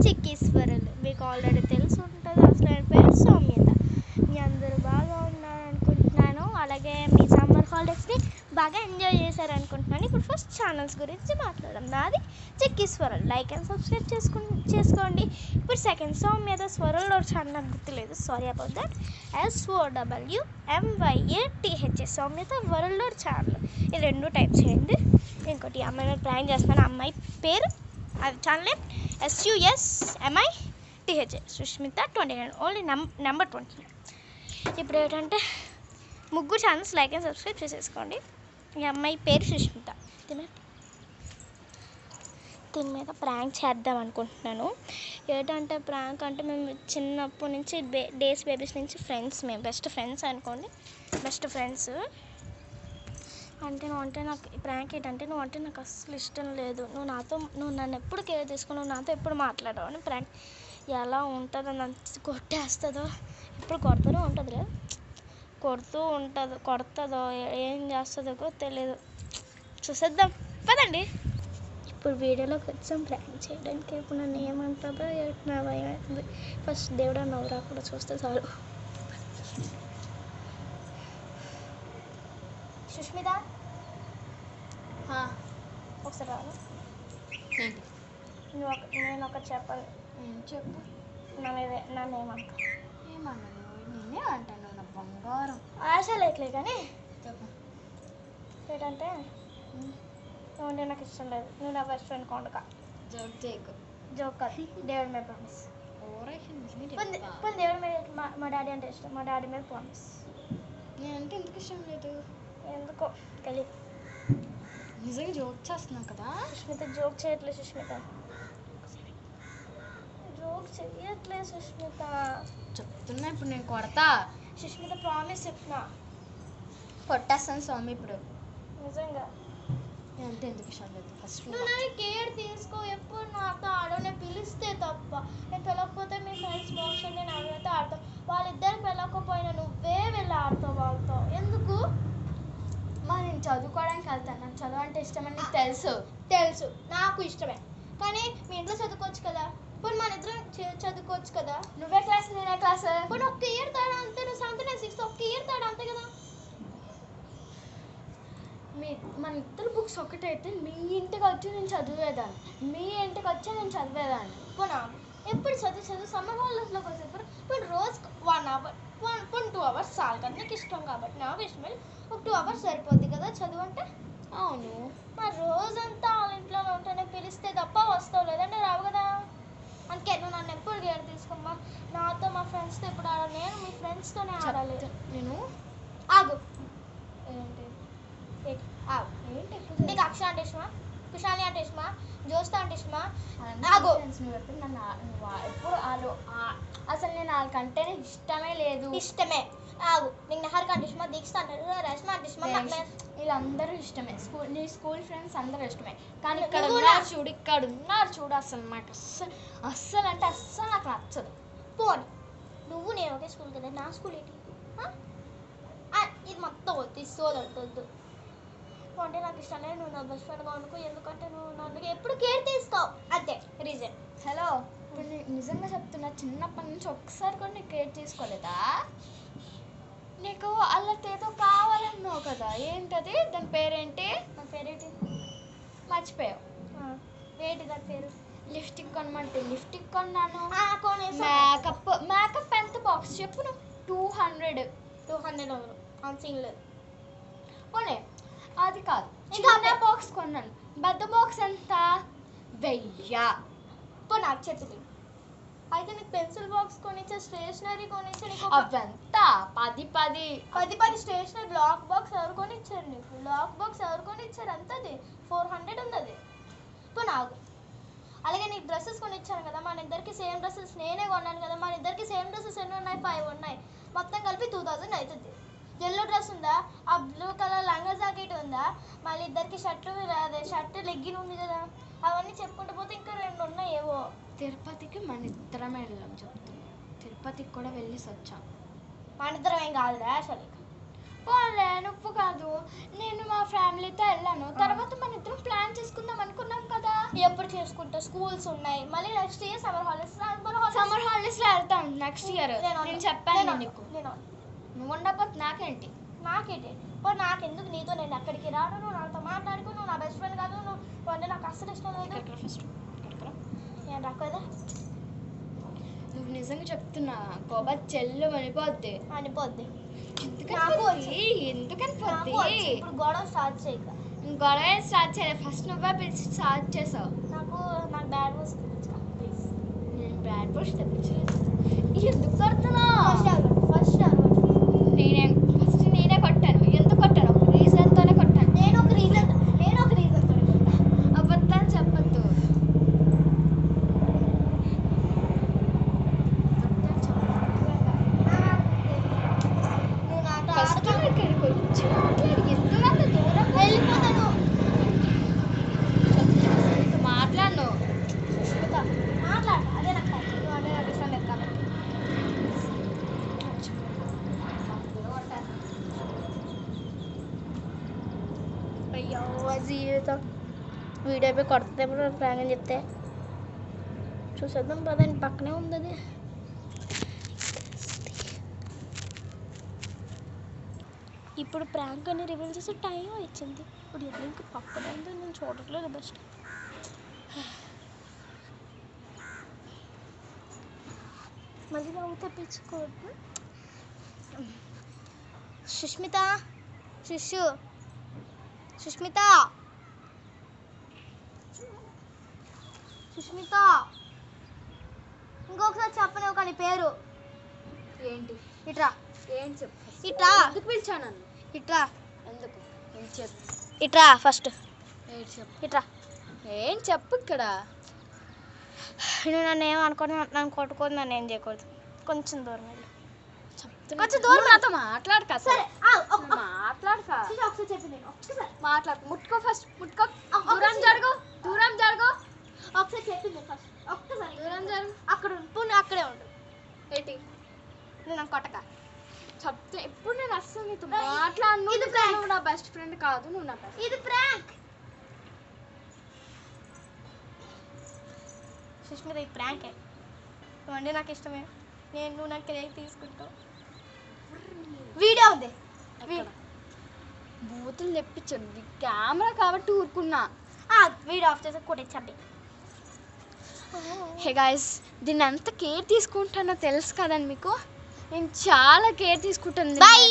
చిక్కీశ్వరులు. మీకు ఆల్రెడీ తెలిసి ఉంటుంది అసలు ఆయన పేరు సౌమ్యత. మీ అందరూ బాగా ఉన్నారనుకుంటున్నాను. అలాగే మీ సమ్మర్ హాలిడేస్ని బాగా ఎంజాయ్ చేశారనుకుంటున్నాను. ఇప్పుడు ఫస్ట్ ఛానల్స్ గురించి మాట్లాడడం. నాది చిక్కీశ్వరులు. లైక్ అండ్ సబ్స్క్రైబ్ చేసుకోండి. ఇప్పుడు సెకండ్ సౌమ్యత స్వరంలో ఛానల్ నాకు గుర్తులేదు, sorry about that. SOWMYATH Sowmyatha world channel. ఈ 2 టైప్ చేయండి. ఇంకోటి అమ్మాయి మీద ప్లాన్ చేస్తాను. అమ్మాయి పేరు channel name SUSMITH Sushmita 29, only number 29. ఇప్పుడు ఏంటంటే ముగ్గురు ఛానల్స్ లైక్ అండ్ సబ్స్క్రైబ్ చేసేసుకోండి. ఈ అమ్మాయి పేరు సుష్మిత. దీని మీద ప్రాంక్ చేద్దాం అనుకుంటున్నాను. ఏంటంటే ప్రాంక్ అంటే మేము చిన్నప్పటి నుంచి డేస్ బేబీస్ నుంచి ఫ్రెండ్స్, మేము బెస్ట్ ఫ్రెండ్స్ అనుకోండి. బెస్ట్ ఫ్రెండ్స్ అంటే నాకు ఈ ప్రాంక్ ఏంటంటే నువ్వు అంటే నాకు అస్సలు ఇష్టం లేదు, నువ్వు నన్ను ఎప్పుడు కేర్ తీసుకుని నువ్వు నాతో ఎప్పుడు మాట్లాడవు అని ప్రాంక్. ఎలా ఉంటుందో నన్ను కొట్టేస్తుందో, ఎప్పుడు కొడుతూనే ఉంటుందిలే, కొడుతుందో ఏం చేస్తుందో తెలియదు. చూసేద్దాం పదండి. ఇప్పుడు వీడియోలోకి వచ్చాం ప్రాంక్ చేయడానికి. ఇప్పుడు నన్ను ఏమంటుందో నా భయం అవుతుంది. ఫస్ట్ దేవుడా నవ్వు రాకుండా చూస్తే చాలు. సుష్మిత ఒకసారి రాను. నేను ఒకటి చెప్పాలి. చెప్పు. నన్ను ఏమన్నాను? నేనే అంటాను నా బంగారం. ఆశ లేట్లే కానీ చెప్పు. ఏంటంటే నువ్వు నాకు ఇష్టం లేదు, నువ్వు నా బెస్ట్ ఫ్రెండ్ కొండక. జోక్ కాదు, దేవుడి మీద ప్రామిస్. దేవుడి మీద మా డాడీ అంటే ఇష్టం, మా డాడీ మీద ప్రామిస్. నేనంటే ఎందుకు ఇష్టం లేదు? ఎందుకో తెలియదు. నిజంగా జోక్ చేస్తున్నావు కదా సుష్మిత. జోక్ చేయట్లేదు సుష్మిత, జోక్ చెయ్యట్లేదు సుష్మిత. చెప్తున్నా ఇప్పుడు నేను కొడతా. సుష్మిత ప్రామిస్ చెప్తున్నా, కొట్టేస్తాను స్వామి ఇప్పుడు. నిజంగా నేనంటే ఎందుకు ఇష్టం లేదు? ఫస్ట్ నువ్వు నన్ను కేర్ తీసుకో. ఎప్పుడు నాతో ఆడవు, నేను పిలిస్తే తప్ప. నేను పిలవకపోతే మీ ఫ్రెండ్స్ మోషన్ నేను అడిగితే ఆడతావు. వాళ్ళిద్దరికి వెళ్ళకపోయినా నువ్వే వెళ్ళి ఆడతావు వాళ్ళతో. ఎందుకు? నేను చదువుకోవడానికి వెళ్తాను. నాకు చదువు అంటే ఇష్టమని నీకు తెలుసు, నాకు ఇష్టమే. కానీ మీ ఇంట్లో చదువుకోవచ్చు కదా. ఇప్పుడు మన ఇద్దరం చదువుకోవచ్చు కదా. నువ్వే క్లాస్ నేనే క్లాస్. ఇప్పుడు ఒక్క ఇయర్ తేడా అంతే. నువ్వు 7th నేను 6th, ఒక్క ఇయర్ తేడా అంతే కదా. మన ఇద్దరు బుక్స్ ఒకటైతే మీ ఇంటికి వచ్చి నేను చదివేదాన్ని, మీ ఇంటికి వచ్చి నేను చదివేదాన్ని. పోనా ఎప్పుడు చదువు సమ్మర్ హాలిడేస్లోకి వచ్చేప్పుడు ఇప్పుడు రోజుకి 1 hour 2 hours చాలు కదా. నీకు ఇష్టం కాబట్టి నాకు ఇష్టమే. ఒక 2 hours సరిపోద్ది కదా చదువు అంటే. అవును, మరి రోజంతా వాళ్ళ ఇంట్లోనే ఉంటేనే పిలిస్తే తప్ప వస్తావు, లేదంటే రావు కదా. అందుకే నువ్వు నన్ను ఎప్పుడు కేర్ తీసుకోమ్మా. నాతో మా ఫ్రెండ్స్తో ఎప్పుడు ఆడాలి. నేను మీ ఫ్రెండ్స్తోనే ఆడాలి. నేను ఆగు. ఏంటి ఆగు. నీకు అక్ష అంటే ఇష్టమా, కుషాలి అంటే ఇష్టమా, జోస్తా అంటే ఇష్టమా? ఆగు. నువ్వు ఎప్పుడు నన్ను ఎప్పుడు అసలు నేను వాళ్ళకంటేనే ఇష్టమే లేదు. ఇష్టమే. ఆగు. నీకు నెహర్ అంటే ఇష్టమా, దీక్ష అంటే రష్మా అంటే ఇష్టమా? వీళ్ళందరూ ఇష్టమే. నీ స్కూల్ ఫ్రెండ్స్ అందరూ ఇష్టమే. కానీ ఇక్కడ ఉన్నారు చూడు అసలు నాకు అస్సలు అంటే అస్సలు నాకు నచ్చదు. పోనీ నువ్వు నేను ఒకే స్కూల్ కదా. నా స్కూల్ ఏంటి? ఇది మొత్తం వద్దు, సోదొద్దు. అంటే నాకు ఇష్టం లేదు. నువ్వు నా బెస్ట్ ఫ్రెండ్గా అనుకో. ఎందుకంటే నువ్వు నన్ను ఎప్పుడు కేర్ తీసుకోవు, అంతే రీజన్. హలో, ఇప్పుడు నిజంగా చెప్తున్నా, చిన్నప్పటి నుంచి ఒక్కసారి కూడా నీకు కేర్ తీసుకోలేదా? నీకు అల్లతేదో కావాలన్నావు కదా, ఏంటది? దాని పేరేంటి? నా పేరేంటి మర్చిపోయావు. ఏంటి దాని పేరు? లిప్స్టిక్ కొనమంటే లిప్స్టిక్ కొన్నాను. మేకప్ ఎంత బాక్స్ చెప్పు నువ్వు? 200 అవరు సీన్ లేదు. పోనీ అది కాదు, చిన్న బాక్స్ కొన్నాను. పెద్ద బాక్స్ ఎంత? 1000. పో నాకు చెప్తుంది. అయితే నీకు పెన్సిల్ బాక్స్ కొనిచ్చా, స్టేషనరీ కొనిచ్చా. నీకు అవంతా 10 స్టేషనరీ. లాక్ బాక్స్ ఎవరు కొనిచ్చారు నీకు? లాక్ బాక్స్ ఎవరు కొనిచ్చారు? అంతది 400 ఉంది. అది పో నాకు. అలాగే నీకు డ్రెస్సెస్ కొనిచ్చాను కదా, మన ఇద్దరికి సేమ్ డ్రెస్సెస్ నేనే కొన్నాను కదా. మన ఇద్దరికి సేమ్ డ్రెస్సెస్ ఎన్ని ఉన్నాయి? 5 ఉన్నాయి. మొత్తం కలిపి 2000 అవుతుంది. ఎల్లో డ్రెస్ ఉందా? ఆ బ్లూ కలర్ లంగా జాకెట్ ఉందా? మళ్ళీ ఇద్దరికి షర్ట్ లెగ్గిన్ ఉంది కదా. అవన్నీ చెప్పుకుంటూ పోతే ఇంకా 2 ఉన్నాయి ఏవో. తిరుపతికి మన ఇద్దరమే వెళ్ళాం చెప్తున్నా. తిరుపతికి కూడా వెళ్ళేసి వచ్చాం. మన ఇద్దరం ఏం కాదురా అసలు. పోలే నువ్వు కాదు, నేను మా ఫ్యామిలీతో వెళ్ళాను. తర్వాత మన ఇద్దరం ప్లాన్ చేసుకుందాం అనుకున్నాం కదా. ఎప్పుడు చేసుకుంటా, స్కూల్స్ ఉన్నాయి, మళ్ళీ next year summer holidays summer holidays లో వెళ్తాం నెక్స్ట్ ఇయర్. నేను చెప్పాను నీకు. నేను నువ్వు ఉండకపోతే నాకేంటి? నాకేంటి నాకెందుకు నీతో, నేను ఎక్కడికి రాను, నువ్వు నాతో మాట్లాడుకో, నువ్వు నా బెస్ట్ ఫ్రెండ్ కాదు, నువ్వు అంటే నాకు అస్సలు ఇష్టం లేదు. ఫస్ట్ నేను రాకదా నువ్వు నిజంగా చెప్తున్నా, కోబా చెల్లు అనిపోద్ది. అనిపోద్ది. ఎందుకని పోద్ది? ఇప్పుడు గొడవ స్టార్ట్ చేయక. గొడవ స్టార్ట్ చేయలేదు, ఫస్ట్ నువ్వే పిలిచి స్టార్ట్ చేసావు. నాకు బ్యాడ్ వర్డ్స్ ప్లీజ్. నేను బ్యాడ్ వర్డ్స్ తెప్పించలేదు. ఎందుకు కొడుతున్నా? ఫస్ట్ నేనే కొట్టాను. ఎందుకు కొట్టాను? ఒక రీజన్తోనే కొట్టాను. నేను ఒక రీజన్ అబద్ధాలు చెప్పద్దు. ఫస్ట్ ఇక్కడికి వచ్చి ఎందుకంత దూరం వెళ్ళిపోతాను. మాట్లాడను. మాట్లాడు, అదే నాకు అంటే నాకు ఇష్టం లేదు కాబట్టి. అయ్యో జీవితం వీడియో అయిపోయి కొడుతుంది ఎప్పుడు ప్రాంక్ అని చెప్తే చూసేద్దాం పదండి, పక్కనే ఉంది అది. ఇప్పుడు ప్రాంక్ అని రివీల్ చేసే టైం ఇచ్చింది. ఇప్పుడు ఎదురు ఇంకా పక్కనే ఉంది, నేను చూడట్లేదు బెస్ట్. మళ్ళీ నవ్వు తెప్పించుకోవద్దు. సుష్మిత, సుష్మిత ఇంకొకసారి చెప్పలేవు కానీ పేరు. ఏంటి? ఇట్రా. ఏం చెప్పు? ఇట్రా. ఎందుకు పిలిచాను నన్ను? ఇట్రా. ఎందుకు? ఏం చెప్పు? ఇట్రా ఫస్ట్. ఏంటి చెప్పు? ఇట్రా. ఏం చెప్పు ఇక్కడ? నువ్వు నన్ను ఏం అనుకోని నన్ను కొట్టుకోదు, నన్ను ఏం చేయకూడదు. కొంచెం దూరం వెళ్ళి కొంచెం దూరం నాతో మాట్లాడక. సరే మాట్లాడక. ఒకసారి చెప్పి నేను ఒకసారి మాట్లాడు. ముట్టుకో ఫస్ట్. ముట్టుకో. దూరం జరుగు. ఒకసారి చెప్పింది ఫస్ట్. ఒక్కసారి దూరం జరుగు. అక్కడ ఉండు, అక్కడే ఉండు. ఏంటి? నువ్వు నాకు కొట్టక. చెప్తే ఇప్పుడు నేను అస్సలు నీతో మాట్లాడను. ఇది prank. నువ్వు నా బెస్ట్ ఫ్రెండ్ కాదు. నువ్వు నా బెస్ట్. ఇది ప్రాంక్. సుష్మిత ఇది ప్రాంకే. నువ్వంటే నాకు ఇష్టమే. నువ్వు నాకు కేక్ తీసుకుంటావు. వీడియో ఉంది. బూతులు తెప్పించండి. కెమెరా కాబట్టి ఊరుకున్నా. వీడియో ఆఫ్ చేసి కొట్టించండి. హే గాయ్స్, దీన్ని ఎంత కేర్ తీసుకుంటానో తెలుసు కదండి మీకు. నేను చాలా కేర్ తీసుకుంటాను. Bye.